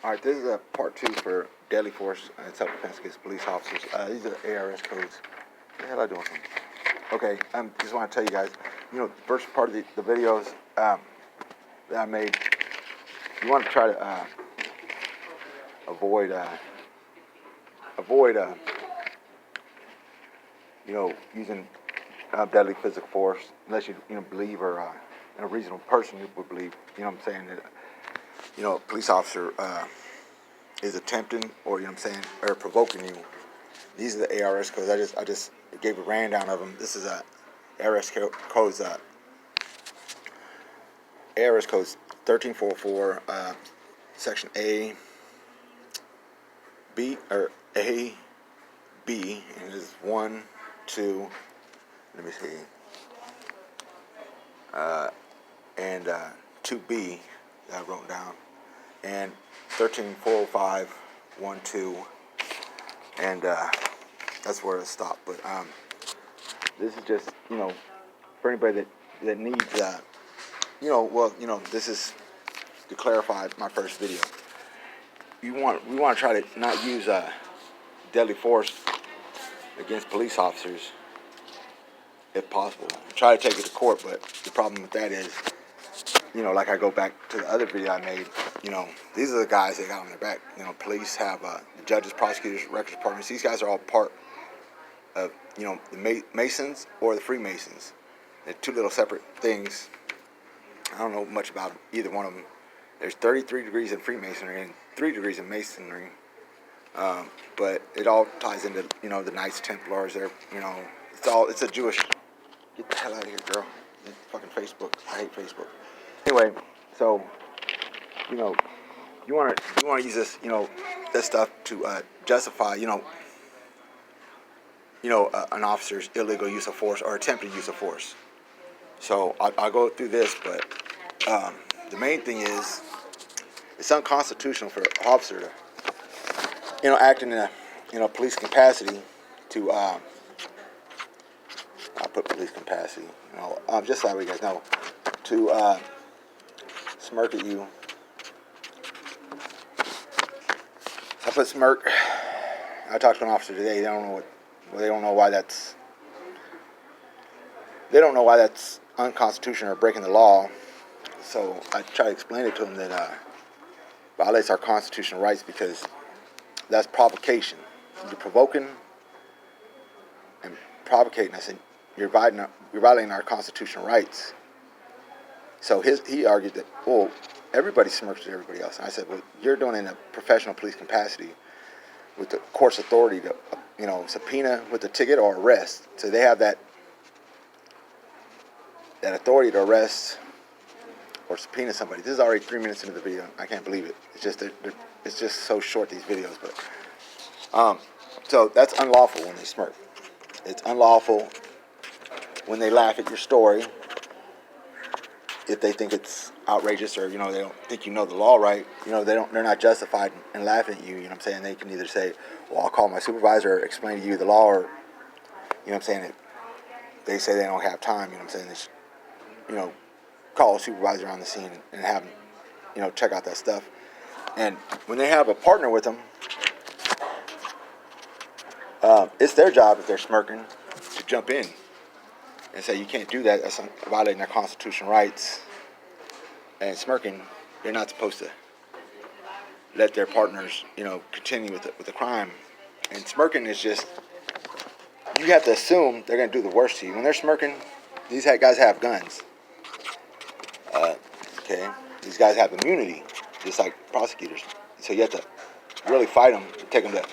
All right, this is a part 2 for deadly force and self-defense against police officers. These are the ARS codes. What the hell am I doing? Okay, just want to tell you guys, the first part of the videos that I made, you want to try to avoid using deadly physical force, unless you believe, or a reasonable person would believe, what I'm saying, that a police officer is attempting, or or provoking you. These are the ARS codes. I just gave a rundown of them. This is ARS codes. ARS codes 1344, section A, B, or A, B, and it is 1, 2. Let me see. And 2B that I wrote down, and 13405, 1, 2, and that's where it stopped. But this is just for anybody that needs this is to clarify my first video. We want to try to not use deadly force against police officers if possible. Try to take it to court, but the problem with that is, like I go back to the other video I made, these are the guys they got on their back. Police have the judges, prosecutors, records departments. These guys are all part of, the Masons or the Freemasons. They're two little separate things. I don't know much about either one of them. There's 33 degrees in Freemasonry and 3 degrees in Masonry. But it all ties into, the Knights Templars. It's a Jewish. Get the hell out of here, girl. Fucking Facebook. I hate Facebook. Anyway, so you want to use this this stuff to justify an officer's illegal use of force or attempted use of force. So I'll go through this, but the main thing is it's unconstitutional for an officer to act in a police capacity to I'll put police capacity, just so you guys know, to smirk at you. I put smirk. I talked to an officer today. They don't know why that's unconstitutional or breaking the law. So I try to explain it to them that violates our constitutional rights, because that's provocation. You're provoking and provocating us, and you're violating our constitutional rights. So he argued that, well, everybody smirks at everybody else. And I said, well, you're doing it in a professional police capacity with the court's authority to, subpoena with a ticket or arrest. So they have that authority to arrest or subpoena somebody. This is already 3 minutes into the video. I can't believe it. It's just so short, these videos. But so that's unlawful when they smirk. It's unlawful when they laugh at your story, if they think it's outrageous, or they don't think the law right. They're not justified in laughing at you. They can either say, well, I'll call my supervisor, or explain to you the law, or they say they don't have time. They should, call a supervisor on the scene and have them check out that stuff. And when they have a partner with them, it's their job, if they're smirking, to jump in and say, you can't do that. That's violating their constitutional rights. And smirking, they're not supposed to let their partners, continue with the crime. And smirking is just, you have to assume they're going to do the worst to you. When they're smirking, these guys have guns. Okay, these guys have immunity, just like prosecutors. So you have to really fight them, take them to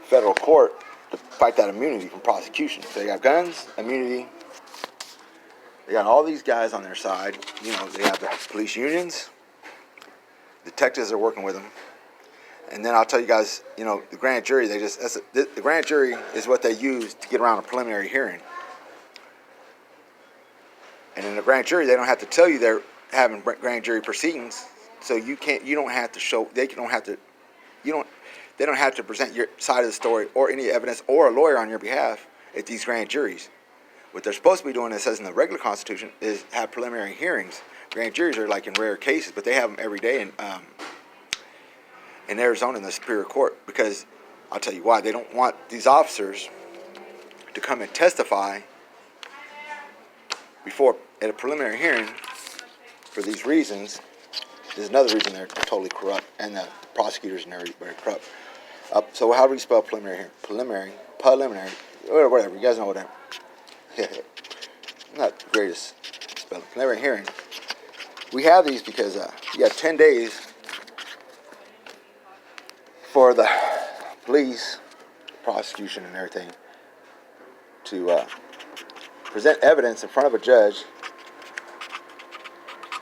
federal court to fight that immunity from prosecution. So they got guns, immunity. They got all these guys on their side. They have the police unions. Detectives are working with them. And then I'll tell you guys, the grand jury, the grand jury is what they use to get around a preliminary hearing. And in the grand jury, they don't have to tell you they're having grand jury proceedings. So they don't have to present your side of the story or any evidence or a lawyer on your behalf at these grand juries. What they're supposed to be doing, it says in the regular Constitution, is have preliminary hearings. Grand juries are like in rare cases, but they have them every day. And in Arizona in the Superior Court, because I'll tell you why. They don't want these officers to come and testify before at a preliminary hearing for these reasons. There's another reason they're totally corrupt, and the prosecutors and everybody corrupt. So how do we spell preliminary hearing? Preliminary, or whatever. You guys know what I'm not the greatest spelling. Preliminary hearing. We have these because you got 10 days for the police, prosecution, and everything to present evidence in front of a judge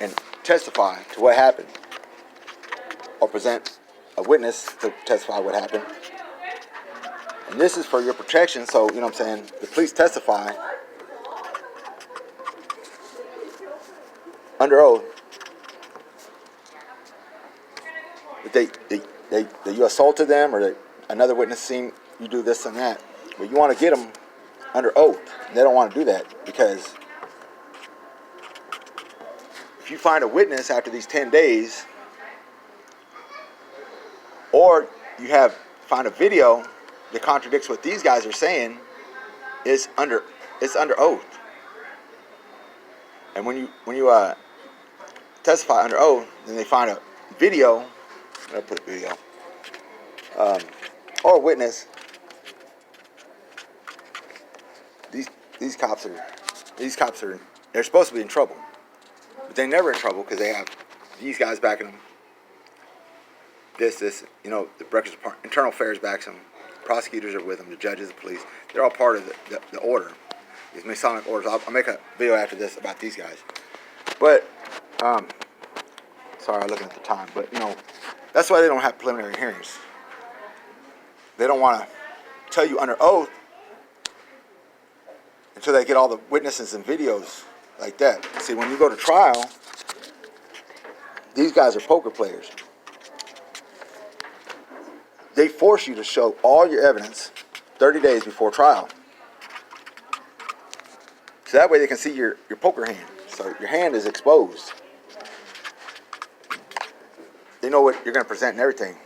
and testify to what happened, or present a witness to testify what happened. And this is for your protection, so, you know what I'm saying, the police testify under oath that you assaulted them, or that another witness seen you do this and that. But you want to get them under oath. They don't want to do that, because if you find a witness after these 10 days, or you find a video that contradicts what these guys are saying, it's under oath. And when you testify under oath, then they find a video. I'll put a video, or a witness. These cops are they're supposed to be in trouble, but they're never in trouble because they have these guys backing them. This, you know, the Breakfast Department, Internal Affairs backs them. Prosecutors are with them. The judges, the police, they're all part of the order. These Masonic orders. I'll make a video after this about these guys. But sorry, I'm looking at the time. But you know, that's why they don't have preliminary hearings. They don't want to tell you under oath until they get all the witnesses and videos like that. See, when you go to trial, these guys are poker players. They force you to show all your evidence 30 days before trial. So that way they can see your poker hand. So your hand is exposed. They know what you're going to present and everything.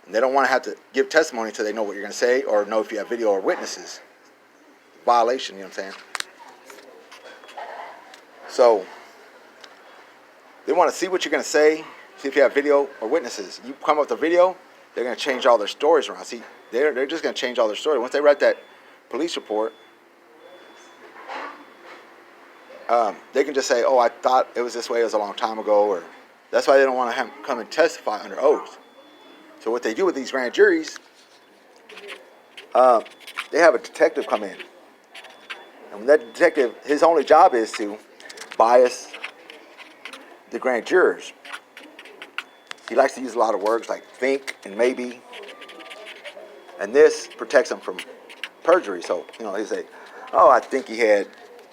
And they don't want to have to give testimony until they know what you're going to say, or know if you have video or witnesses. Violation, you know what I'm saying? So they want to see what you're going to say, see if you have video or witnesses. You come up with a video, they're going to change all their stories around. See, they're just going to change all their story. Once they write that police report, they can just say, oh, I thought it was this way, it was a long time ago, or that's why they don't want to have him come and testify under oath. So what they do with these grand juries, they have a detective come in. And when that detective, his only job is to bias the grand jurors. He likes to use a lot of words like think and maybe. And this protects him from perjury. So, you know, they say, oh, I think he had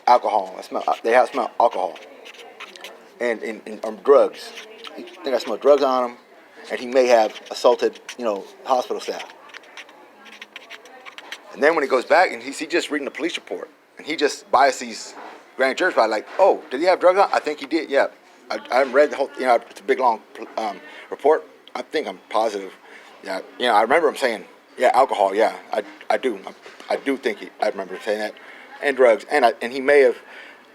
alcohol. They smell alcohol. And drugs. I think I smell drugs on him. And he may have assaulted, you know, hospital staff. And then when he goes back, and he's just reading the police report, and he just biases these grand jurors by like, oh, did he have drugs on? I think he did, yeah. I haven't read the whole, you know, it's a big, long report. I think I'm positive. Yeah, you know, I remember him saying, yeah, alcohol, yeah, I do. I do think I remember him saying that. And drugs. And he may have,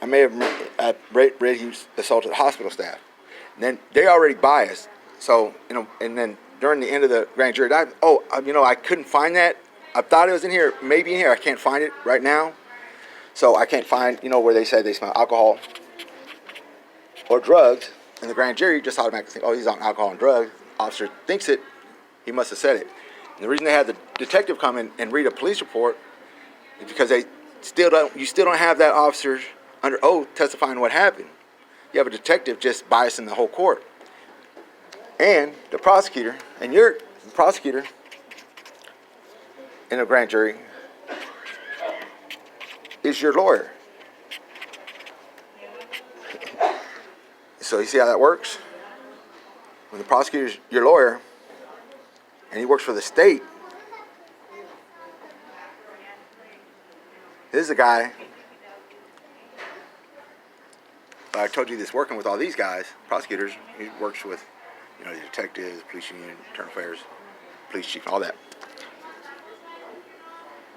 I may have read he assaulted hospital staff. And then they already biased. So, you know, and then during the end of the grand jury, you know, I couldn't find that. I thought it was in here, maybe in here. I can't find it right now. So I can't find, you know, where they said they smell alcohol or drugs. And the grand jury just automatically think, oh, he's on alcohol and drugs. Officer thinks it, he must have said it. And the reason they had the detective come in and read a police report is because you still don't have that officer under oath testifying what happened. You have a detective just biasing the whole court. And the prosecutor, and you're the prosecutor in a grand jury, is your lawyer. So you see how that works? When the prosecutor's your lawyer, and he works for the state, this is a guy, I told you this, working with all these guys, prosecutors, he works with, you know, the detectives, police union, internal affairs, police chief, all that.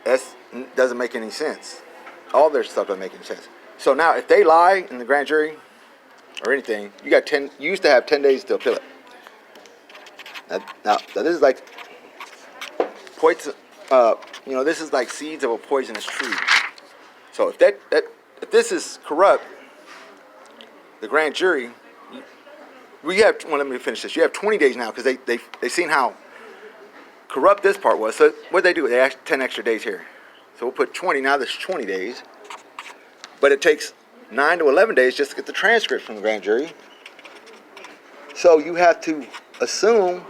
That doesn't make any sense. All their stuff doesn't make any sense. So now, if they lie in the grand jury or anything, you got 10. You used to have 10 days to appeal it. Now this is like poison. You know, this is like seeds of a poisonous tree. So if if this is corrupt, the grand jury, we have. Well, let me finish this. You have 20 days now because they seen how corrupt this part was. So what they do? They add 10 extra days here. So we'll put 20. Now there's 20 days, but it takes 9 to 11 days just to get the transcript from the grand jury. So you have to assume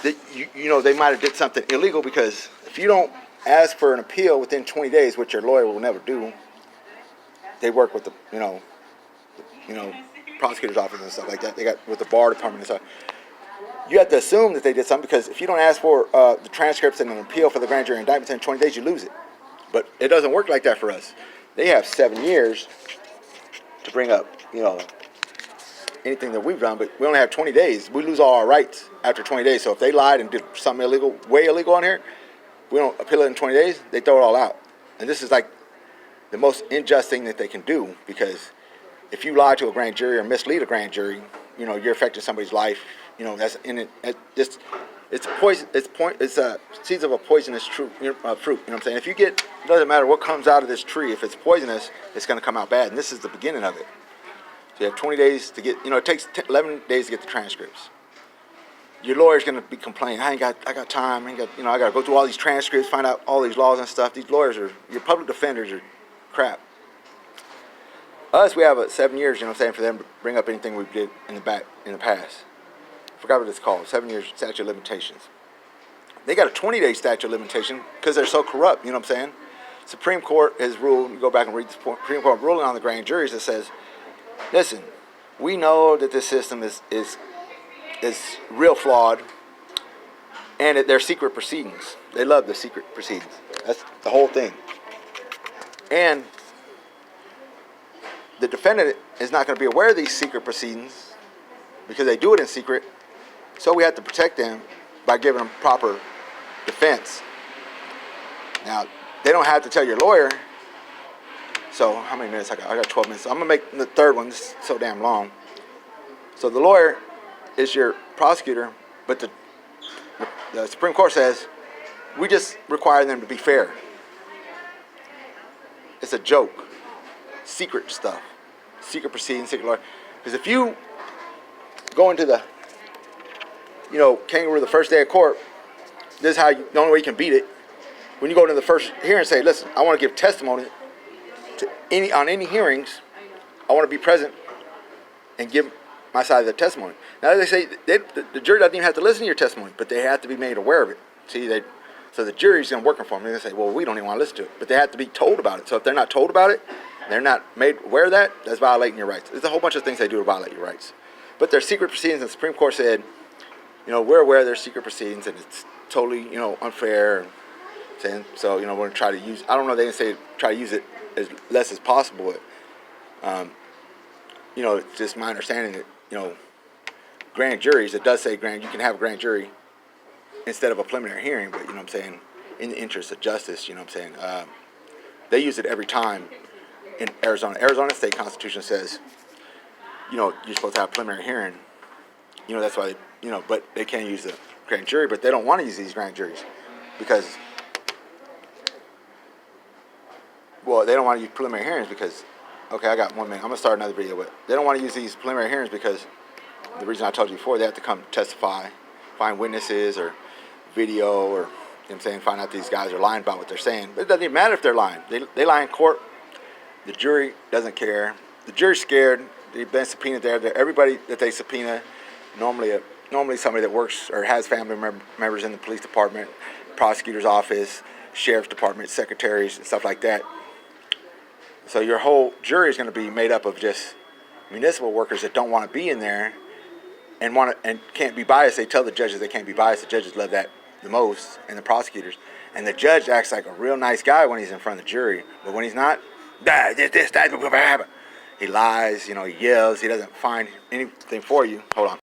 that you know they might have did something illegal, because if you don't ask for an appeal within 20 days, which your lawyer will never do, they work with the prosecutor's office and stuff like that. They got with the bar department and stuff. You have to assume that they did something, because if you don't ask for the transcripts and an appeal for the grand jury indictment in 20 days, you lose it. But it doesn't work like that for us. They have 7 years to bring up, you know, anything that we've done, but we only have 20 days. We lose all our rights after 20 days. So if they lied and did something illegal, way illegal on here, we don't appeal it in 20 days, they throw it all out. And this is like the most unjust thing that they can do, because if you lie to a grand jury or mislead a grand jury, you know, you're affecting somebody's life. You know, that's in it. It's poison. It's seeds of a poisonous fruit. You know what I'm saying? If you get, it doesn't matter what comes out of this tree. If it's poisonous, it's going to come out bad. And this is the beginning of it. So you have 20 days to get. You know, it takes 11 days to get the transcripts. Your lawyer's going to be complaining. I got time. I got to go through all these transcripts, find out all these laws and stuff. These lawyers your public defenders are crap. Us, we have 7 years. You know what I'm saying, for them to bring up anything we did in the past. Forgot what it's called. 7 years statute of limitations. They got a 20-day statute of limitation because they're so corrupt. You know what I'm saying? Supreme Court has ruled. You go back and read the Supreme Court ruling on the grand juries that says, listen, we know that this system is real flawed, and that they're secret proceedings. They love the secret proceedings. That's the whole thing. And the defendant is not going to be aware of these secret proceedings because they do it in secret. So we have to protect them by giving them proper defense. Now, they don't have to tell your lawyer. So how many minutes I got? I got 12 minutes. So I'm going to make the third one. This is so damn long. So the lawyer is your prosecutor, but the Supreme Court says we just require them to be fair. It's a joke. Secret stuff. Secret proceedings, secret lawyer. Because if you go into the kangaroo the first day of court, this is how the only way you can beat it. When you go to the first hearing and say, listen, I want to give testimony on any hearings, I want to be present and give my side of the testimony. Now they say the jury doesn't even have to listen to your testimony, but they have to be made aware of it. So the jury's going to work for them. They're going to say, well, we don't even want to listen to it, but they have to be told about it. So if they're not told about it, they're not made aware of that, that's violating your rights. There's a whole bunch of things they do to violate your rights. But they're secret proceedings, and the Supreme Court said, we're aware of their secret proceedings, and it's totally, unfair. So, we're going to try to use, I don't know, they didn't say try to use it as less as possible, but, it's just my understanding that, grand juries, it does say you can have a grand jury instead of a preliminary hearing, but, in the interest of justice, they use it every time in Arizona. Arizona state constitution says, you're supposed to have a preliminary hearing. That's why, but they can't use the grand jury, but they don't want to use these grand juries because, they don't want to use preliminary hearings because, okay, I got 1 minute. I'm going to start another video, but they don't want to use these preliminary hearings because the reason I told you before, they have to come testify, find witnesses or video or, find out these guys are lying about what they're saying. But it doesn't even matter if they're lying. They lie in court. The jury doesn't care. The jury's scared. They've been subpoenaed there. Everybody that they subpoena, normally somebody that works or has family members in the police department, prosecutor's office, sheriff's department, secretaries, and stuff like that. So your whole jury is going to be made up of just municipal workers that don't want to be in there and can't be biased. They tell the judges they can't be biased. The judges love that the most, and the prosecutors. And the judge acts like a real nice guy when he's in front of the jury, but when he's not, he lies, he yells, he doesn't find anything for you. Hold on.